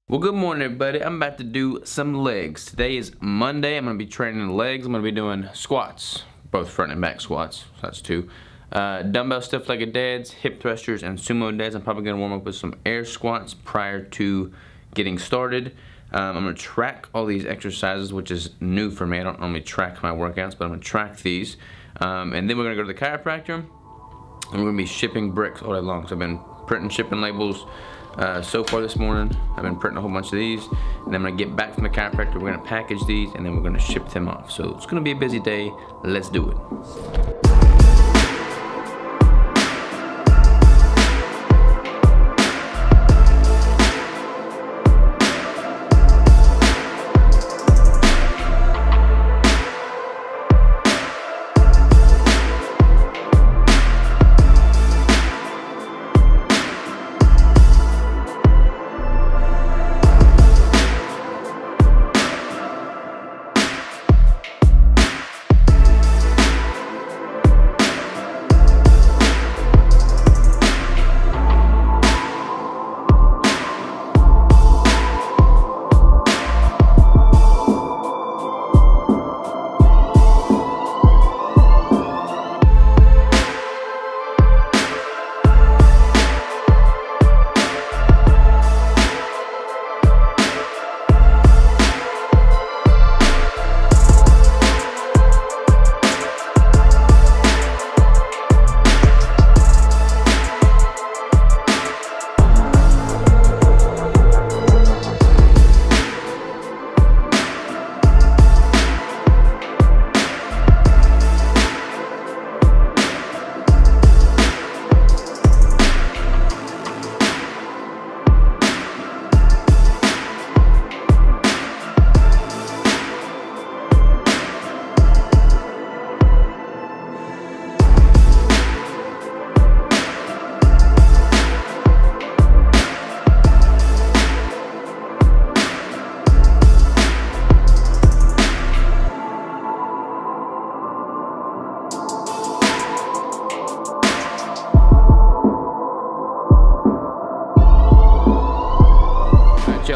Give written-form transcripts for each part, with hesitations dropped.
Well, good morning, everybody. I'm about to do some legs. Today is Monday. I'm going to be training legs. I'm going to be doing squats, both front and back squats. So that's two. Dumbbell stiff-legged deads, hip thrusters, and sumo deads. I'm probably going to warm up with some air squats prior to getting started. I'm going to track all these exercises, which is new for me. I don't normally track my workouts, but I'm going to track these. And then we're going to go to the chiropractor, and we're going to be shipping bricks all day long. So I've been printing shipping labels. So far this morning, I've been printing a whole bunch of these, and then I'm gonna get back from the chiropractor, we're gonna package these, and then we're gonna ship them off. So it's gonna be a busy day. Let's do it.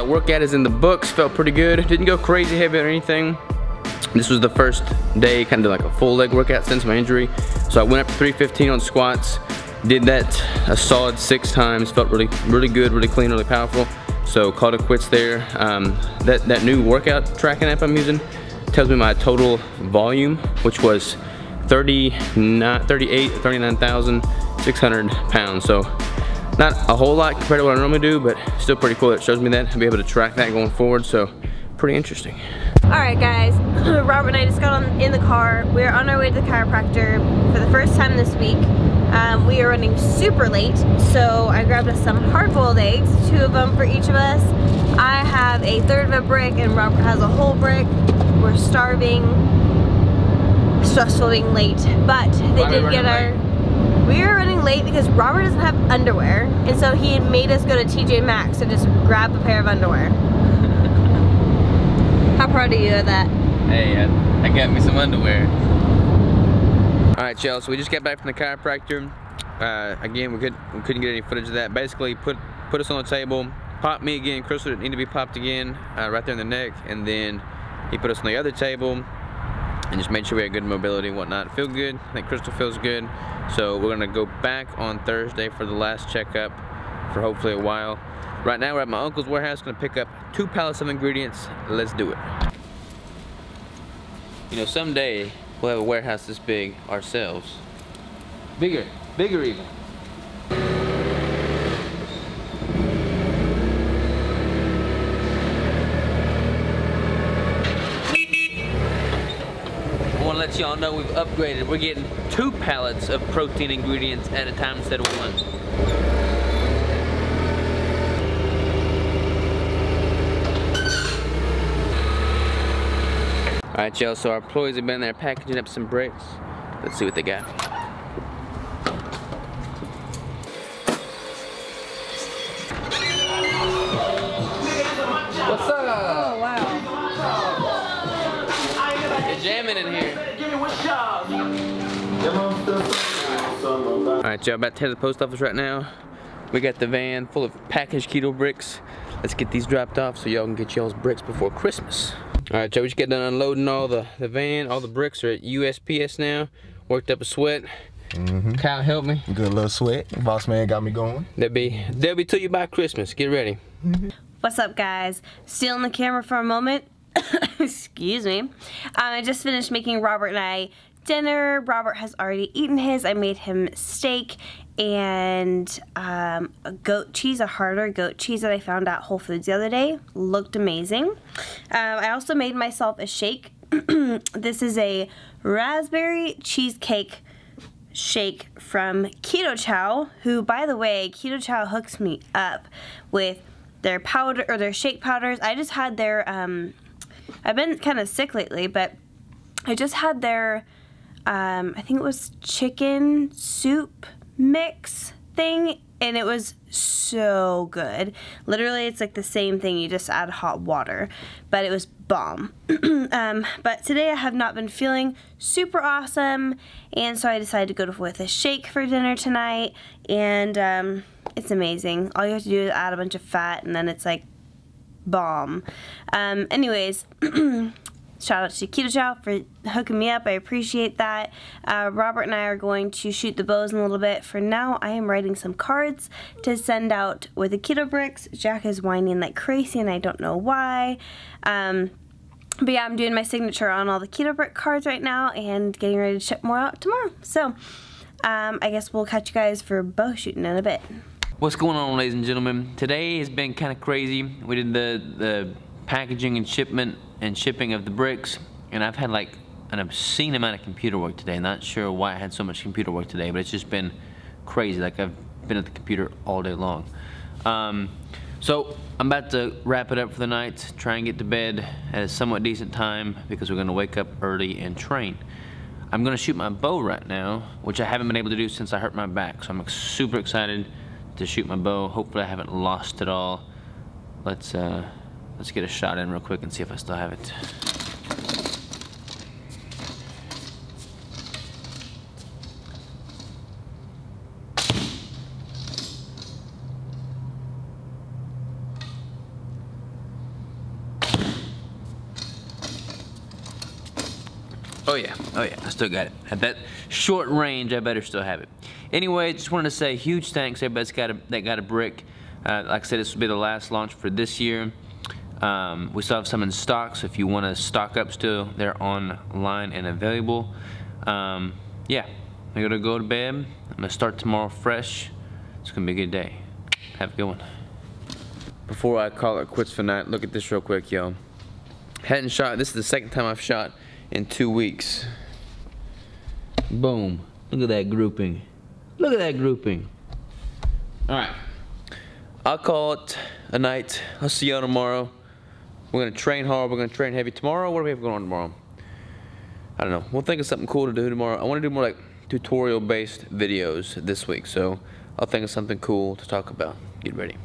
Workout is in the books, felt pretty good. Didn't go crazy heavy or anything. This was the first day, kind of like a full leg workout since my injury. So I went up to 315 on squats, did that a solid 6 times, felt really good, really clean, really powerful. So called it quits there. That new workout tracking app I'm using tells me my total volume, which was 39,600 pounds. So not a whole lot compared to what I normally do, but still pretty cool. It shows me that. I'll be able to track that going forward, so pretty interesting. Alright guys, Robert and I just got in the car. We're on our way to the chiropractor for the first time this week. We are running super late, so I grabbed us some hard-boiled eggs, 2 of them for each of us. I have a third of a brick and Robert has a whole brick. We're starving, stressful being late, but they did get our... We were running late because Robert doesn't have underwear, and so he made us go to TJ Maxx to just grab a pair of underwear. How proud are you of that? Hey, I got me some underwear. Alright, y'all, so we just got back from the chiropractor. Again, we couldn't get any footage of that. Basically, put us on the table, popped me again. Crystal didn't need to be popped again, right there in the neck, and then he put us on the other table and just made sure we had good mobility and whatnot. Feel good. I think Crystal feels good. So we're gonna go back on Thursday for the last checkup for hopefully a while. Right now we're at my uncle's warehouse, gonna pick up 2 pallets of ingredients. Let's do it. You know, someday we'll have a warehouse this big ourselves. Bigger even. I want to let y'all know we've upgraded. We're getting 2 pallets of protein ingredients at a time instead of 1. Alright y'all, so our employees have been there packaging up some bricks. Let's see what they got. What's up? Oh wow. You're jamming in here. Alright y'all, about to head to the post office right now. We got the van full of packaged keto bricks. let's get these dropped off so y'all can get y'all's bricks before Christmas. Alright, y'all, we just got done unloading all the van. All the bricks are at USPS now. Worked up a sweat. Kyle, help me. Good little sweat. Boss man got me going. They'll be to you by Christmas. Get ready. What's up, guys? Stealing the camera for a moment. Excuse me. I just finished making Robert and I dinner. Robert has already eaten his. I made him steak and a goat cheese, a harder goat cheese that I found at Whole Foods the other day. Looked amazing. I also made myself a shake. This is a raspberry cheesecake shake from Keto Chow, who, by the way, Keto Chow hooks me up with their powder or their shake powders. I just had their I've been kind of sick lately, but I just had their I think it was chicken soup mix thing, and it was so good. Literally, it's like the same thing, you just add hot water, but it was bomb. But today I have not been feeling super awesome, and so I decided to go with a shake for dinner tonight, and it's amazing. All you have to do is add a bunch of fat, and then it's like bomb. Anyways, shout out to Keto Chow for hooking me up. I appreciate that. Robert and I are going to shoot the bows in a little bit. For now, I am writing some cards to send out with the Keto Bricks. Jack is whining like crazy, and I don't know why. But yeah, I'm doing my signature on all the Keto Brick cards right now and getting ready to ship more out tomorrow. So, I guess we'll catch you guys for bow shooting in a bit. What's going on, ladies and gentlemen? Today has been kind of crazy. We did the packaging and shipment and shipping of the bricks, and I've had like an obscene amount of computer work today. Not sure why I had so much computer work today, but it's just been crazy. Like, I've been at the computer all day long. So I'm about to wrap it up for the night, try and get to bed at a somewhat decent time because we're gonna wake up early and train. I'm gonna shoot my bow right now, which I haven't been able to do since I hurt my back. So I'm super excited to shoot my bow. Hopefully I haven't lost it all. Let's get a shot in real quick and see if I still have it. Oh yeah, I still got it. At that short range, I better still have it. Anyway, just wanted to say huge thanks to everybody that got a brick. Like I said, this will be the last launch for this year. We still have some in stock, so if you want to stock up still, they're online and available. Yeah, I'm gonna go to bed. I'm gonna start tomorrow fresh. It's gonna be a good day. Have a good one. Before I call it quits for the night, look at this real quick, y'all. Hadn't shot. This is the second time I've shot in 2 weeks. Boom. Look at that grouping. Look at that grouping. Alright. I'll call it a night. I'll see y'all tomorrow. We're gonna train hard. We're gonna train heavy tomorrow. What do we have going on tomorrow? I don't know. We'll think of something cool to do tomorrow. I want to do more like tutorial based videos this week, so I'll think of something cool to talk about. Get ready.